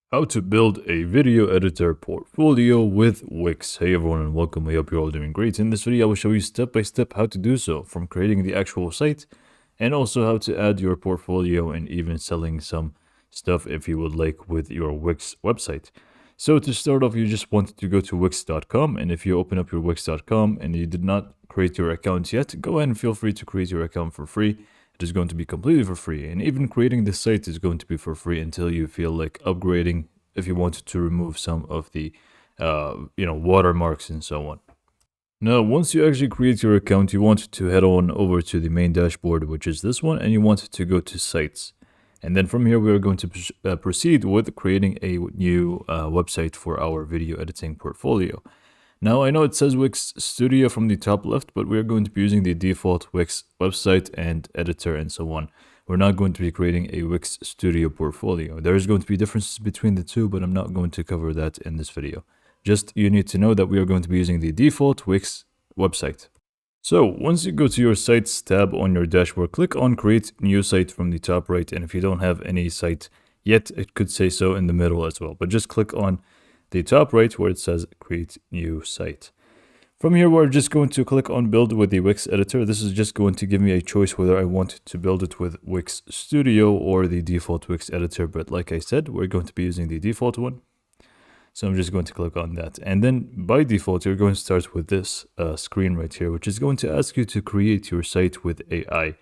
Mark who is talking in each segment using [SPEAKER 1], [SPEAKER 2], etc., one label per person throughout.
[SPEAKER 1] How to build a video editor portfolio with Wix. Hey everyone and welcome. I hope you're all doing great. In this video, I will show you step by step how to do so, from creating the actual site and also how to add your portfolio and even selling some stuff if you would like with your Wix website. So to start off, you just want to go to wix.com, and if you open up your wix.com and you did not create your account yet, go ahead and feel free to create your account for free. It is going to be completely for free, and even creating the site is going to be for free until you feel like upgrading, if you wanted to remove some of the watermarks and so on. Now, once you actually create your account, you want to head on over to the main dashboard, which is this one, and you want to go to sites. And then from here, we are going to proceed with creating a new website for our video editing portfolio. Now, I know it says Wix Studio from the top left, but we're going to be using the default Wix website and editor and so on. We're not going to be creating a Wix Studio portfolio. There is going to be differences between the two, but I'm not going to cover that in this video. Just you need to know that we are going to be using the default Wix website. So once you go to your sites tab on your dashboard, click on create new site from the top right. And if you don't have any site yet, it could say so in the middle as well, but just click on the top right where it says create new site. From here, we're just going to click on build with the Wix editor. This is just going to give me a choice whether I want to build it with Wix Studio or the default Wix editor. But like I said, we're going to be using the default one. So I'm just going to click on that. And then by default, you're going to start with this screen right here, which is going to ask you to create your site with AI.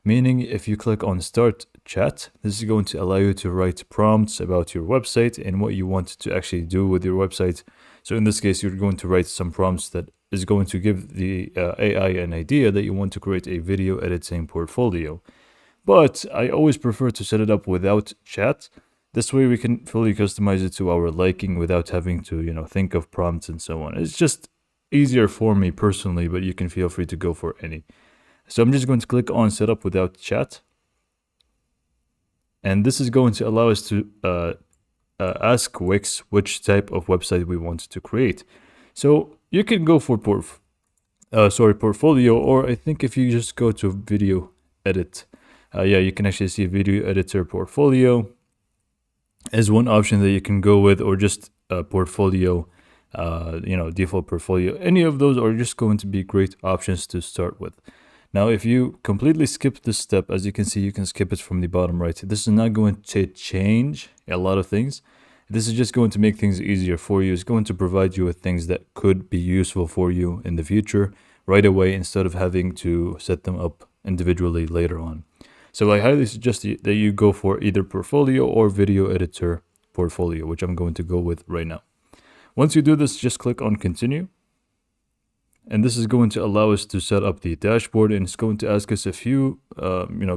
[SPEAKER 1] Meaning if you click on start chat, this is going to allow you to write prompts about your website and what you want to actually do with your website. So in this case, you're going to write some prompts that is going to give the AI an idea that you want to create a video editing portfolio. But I always prefer to set it up without chat. This way we can fully customize it to our liking without having to, think of prompts and so on. It's just easier for me personally, but you can feel free to go for any. So I'm just going to click on setup without chat. And this is going to allow us to ask Wix which type of website we want to create. So you can go for portfolio, or I think if you just go to video edit, you can actually see video editor portfolio as one option that you can go with, or just portfolio, default portfolio. Any of those are just going to be great options to start with. Now, if you completely skip this step, as you can see, you can skip it from the bottom right. This is not going to change a lot of things. This is just going to make things easier for you. It's going to provide you with things that could be useful for you in the future right away, instead of having to set them up individually later on. So I highly suggest that you go for either portfolio or video editor portfolio, which I'm going to go with right now. Once you do this, just click on continue. And this is going to allow us to set up the dashboard, and it's going to ask us a few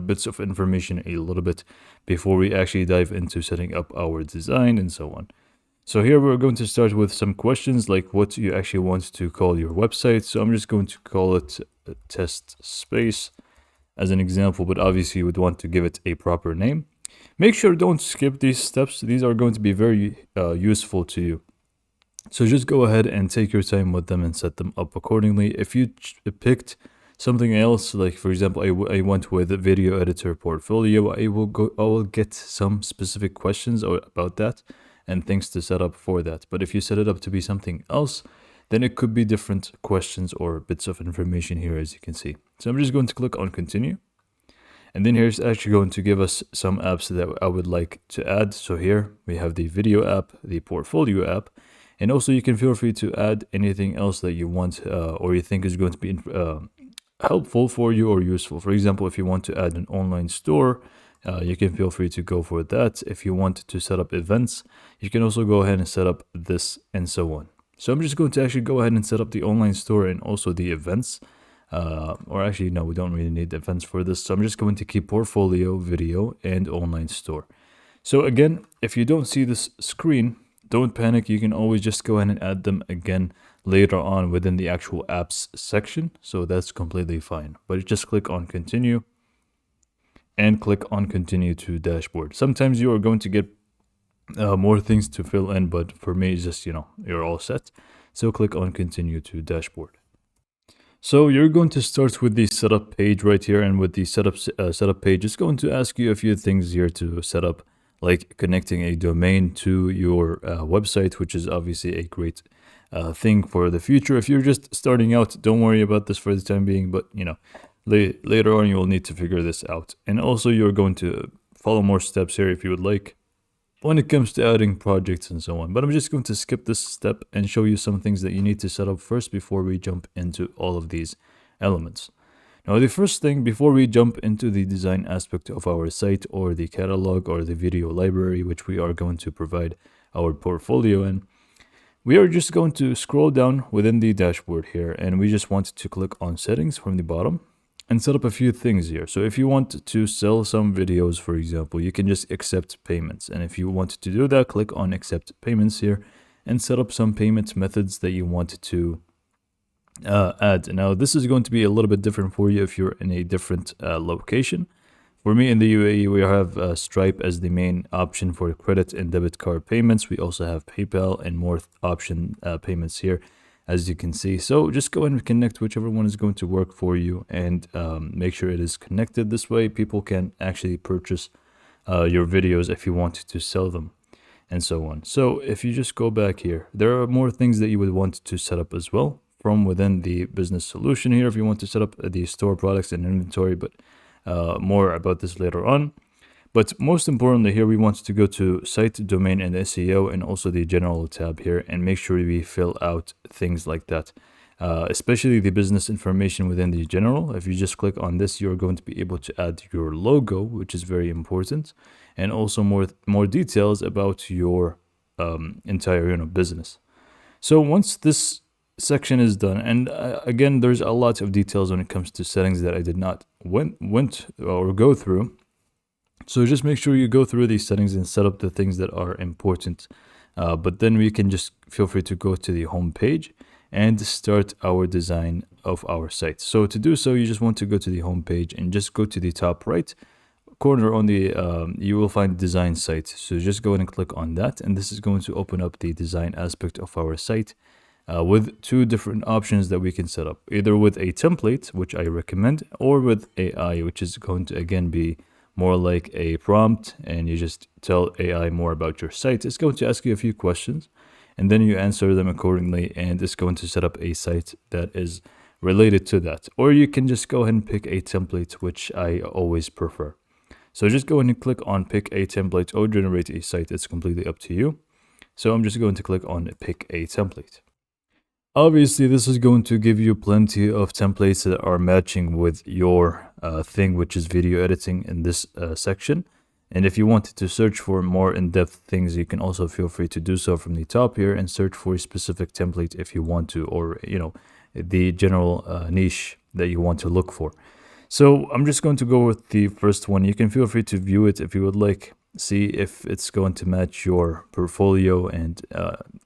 [SPEAKER 1] bits of information a little bit before we actually dive into setting up our design and so on. So here we're going to start with some questions like what you actually want to call your website. So I'm just going to call it test space as an example, but obviously you would want to give it a proper name. Make sure don't skip these steps. These are going to be very useful to you. So just go ahead and take your time with them and set them up accordingly. If you picked something else, like for example, I went with a video editor portfolio, I will get some specific questions about that and things to set up for that. But if you set it up to be something else, then it could be different questions or bits of information here, as you can see. So I'm just going to click on continue. And then here's actually going to give us some apps that I would like to add. So here we have the video app, the portfolio app, and also you can feel free to add anything else that you want or you think is going to be helpful for you or useful. For example, if you want to add an online store, you can feel free to go for that. If you want to set up events, you can also go ahead and set up this and so on. So I'm just going to actually go ahead and set up the online store and also the events. Or actually, no, we don't really need events for this. So I'm just going to keep portfolio, video, and online store. So again, if you don't see this screen, don't panic. You can always just go ahead and add them again later on within the actual apps section. So that's completely fine. But just click on continue and click on continue to dashboard. Sometimes you are going to get more things to fill in, but for me, it's just, you're all set. So click on continue to dashboard. So you're going to start with the setup page right here, and with the setup page, it's going to ask you a few things here to set up, like connecting a domain to your website, which is obviously a great thing for the future. If you're just starting out, don't worry about this for the time being, but later on you will need to figure this out. And also you're going to follow more steps here if you would like when it comes to adding projects and so on. But I'm just going to skip this step and show you some things that you need to set up first before we jump into all of these elements. Now, the first thing before we jump into the design aspect of our site or the catalog or the video library, which we are going to provide our portfolio in, we are just going to scroll down within the dashboard here, and we just want to click on settings from the bottom and set up a few things here. So if you want to sell some videos, for example, you can just accept payments. And if you want to do that, click on accept payments here and set up some payment methods that you want to add. Now, this is going to be a little bit different for you if you're in a different location. For me in the UAE, we have Stripe as the main option for credit and debit card payments. We also have PayPal and more option payments here, as you can see. So just go ahead and connect whichever one is going to work for you, and make sure it is connected. This way people can actually purchase your videos if you want to sell them and so on. So if you just go back here, there are more things that you would want to set up as well from within the business solution here if you want to set up the store products and inventory, but more about this later on. But most importantly here, we want to go to site, domain, and SEO, and also the general tab here, and make sure we fill out things like that, especially the business information within the general. If you just click on this, you're going to be able to add your logo, which is very important, and also more details about your entire business. So once this section is done, and again, there's a lot of details when it comes to settings that I did not go through. So just make sure you go through these settings and set up the things that are important. But then we can just feel free to go to the home page and start our design of our site. So to do so, you just want to go to the home page and just go to the top right corner on the you will find design site. So just go ahead and click on that, and this is going to open up the design aspect of our site with two different options that we can set up, either with a template, which I recommend, or with AI, which is going to again be more like a prompt, and you just tell AI more about your site. It's going to ask you a few questions, and then you answer them accordingly, and it's going to set up a site that is related to that. Or you can just go ahead and pick a template, which I always prefer. So just go ahead and click on pick a template or generate a site. It's completely up to you. So I'm just going to click on pick a template. Obviously, this is going to give you plenty of templates that are matching with your thing, which is video editing in this section. And if you wanted to search for more in-depth things, you can also feel free to do so from the top here and search for a specific template if you want to, or the general niche that you want to look for. So I'm just going to go with the first one. You can feel free to view it if you would like, see if it's going to match your portfolio and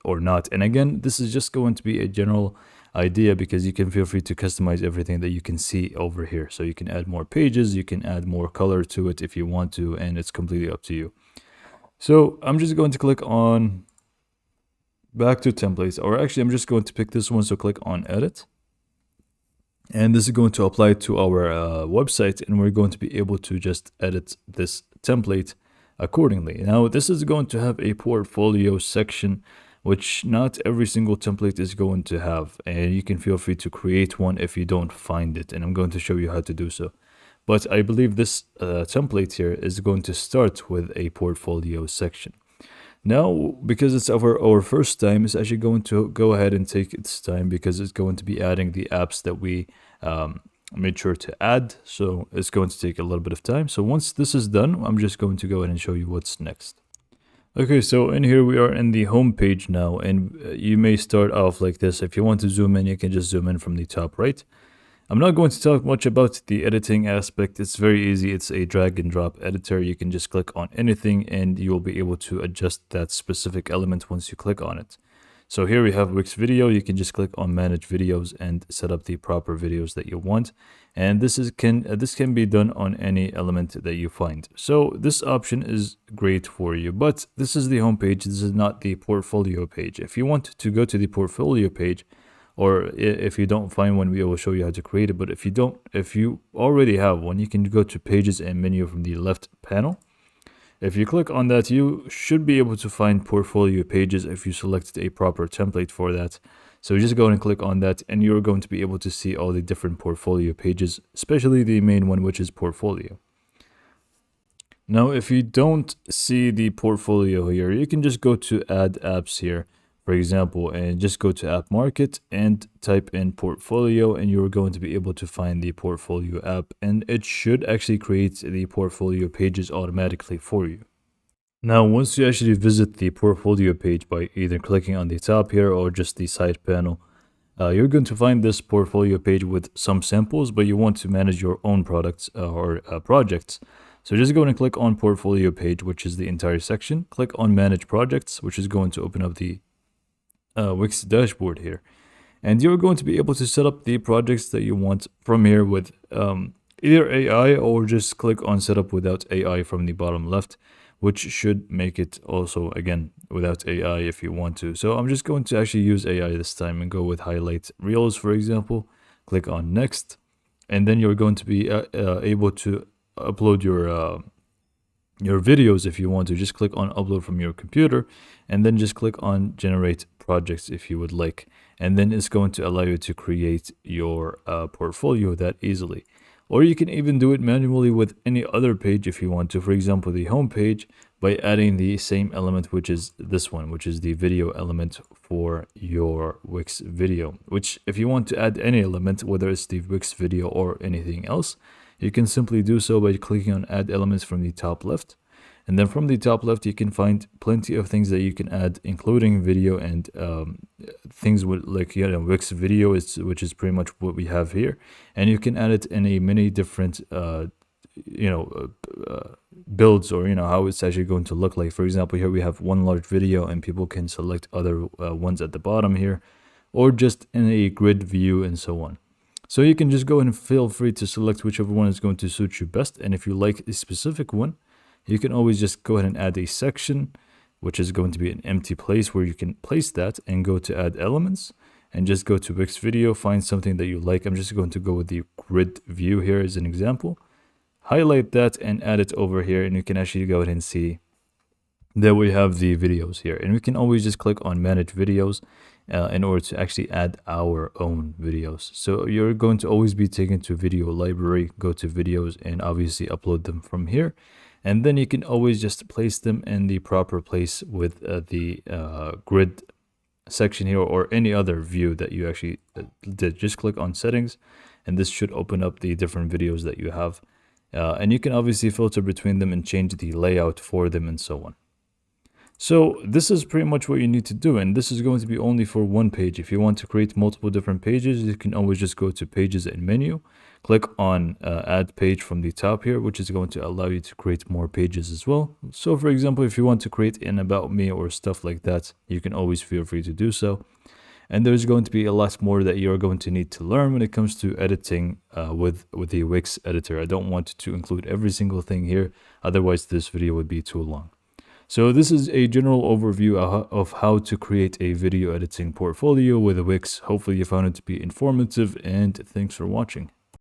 [SPEAKER 1] or not. And again, this is just going to be a general idea, because you can feel free to customize everything that you can see over here. So you can add more pages, you can add more color to it if you want to, and it's completely up to you. So I'm just going to click on back to templates, or actually I'm just going to pick this one. So click on edit, and this is going to apply to our website, and we're going to be able to just edit this template accordingly. Now, this is going to have a portfolio section, which not every single template is going to have, and you can feel free to create one if you don't find it, and I'm going to show you how to do so. But I believe this template here is going to start with a portfolio section. Now, because it's our first time, it's actually going to go ahead and take its time, because it's going to be adding the apps that we made sure to add. So it's going to take a little bit of time. So once this is done, I'm just going to go ahead and show you what's next. Okay, so in here we are in the home page now, and you may start off like this. If you want to zoom in, you can just zoom in from the top right. I'm not going to talk much about the editing aspect. It's very easy. It's a drag and drop editor. You can just click on anything and you will be able to adjust that specific element once you click on it. So here we have Wix Video. You can just click on manage videos and set up the proper videos that you want. And this can be done on any element that you find. So this option is great for you, but this is the home page. This is not the portfolio page. If you want to go to the portfolio page, or if you don't find one, we will show you how to create it. But if you already have one, you can go to pages and menu from the left panel. If you click on that, you should be able to find portfolio pages if you selected a proper template for that. So just go and click on that, and you're going to be able to see all the different portfolio pages, especially the main one, which is portfolio. Now, if you don't see the portfolio here, you can just go to add apps here, for example, and just go to app market and type in portfolio, and you're going to be able to find the portfolio app, and it should actually create the portfolio pages automatically for you. Now, once you actually visit the portfolio page by either clicking on the top here or just the side panel, you're going to find this portfolio page with some samples, but you want to manage your own products or projects. So just go and click on portfolio page, which is the entire section. Click on manage projects, which is going to open up the Wix dashboard here. And you're going to be able to set up the projects that you want from here with either AI, or just click on setup without AI from the bottom left, which should make it also, again, without AI if you want to. So I'm just going to actually use AI this time and go with highlight reels, for example. Click on next, and then you're going to be able to upload your videos if you want to. Just click on upload from your computer, and then just click on generate projects if you would like, and then it's going to allow you to create your portfolio that easily. Or you can even do it manually with any other page if you want to. For example, the home page, by adding the same element, which is this one, which is the video element for your Wix video. Which, if you want to add any element, whether it's the Wix video or anything else, you can simply do so by clicking on add elements from the top left. And then from the top left, you can find plenty of things that you can add, including video and things with, like, Wix video, which is pretty much what we have here. And you can add it in a many different, builds, or, how it's actually going to look like. For example, here we have one large video, and people can select other ones at the bottom here, or just in a grid view and so on. So you can just go and feel free to select whichever one is going to suit you best. And if you like a specific one, you can always just go ahead and add a section, which is going to be an empty place where you can place that, and go to add elements, and just go to Wix video, find something that you like. I'm just going to go with the grid view here as an example. Highlight that and add it over here, and you can actually go ahead and see that we have the videos here. And we can always just click on manage videos in order to actually add our own videos. So you're going to always be taken to video library, go to videos, and obviously upload them from here. And then you can always just place them in the proper place with the grid section here, or any other view that you actually did. Just click on settings, and this should open up the different videos that you have. And you can obviously filter between them and change the layout for them and so on. So this is pretty much what you need to do, and this is going to be only for one page. If you want to create multiple different pages, you can always just go to pages and menu, click on add page from the top here, which is going to allow you to create more pages as well. So for example, if you want to create an about me or stuff like that, you can always feel free to do so. And there's going to be a lot more that you're going to need to learn when it comes to editing with the Wix editor. I don't want to include every single thing here, otherwise this video would be too long. So this is a general overview of how to create a video editing portfolio with Wix. Hopefully you found it to be informative, and thanks for watching.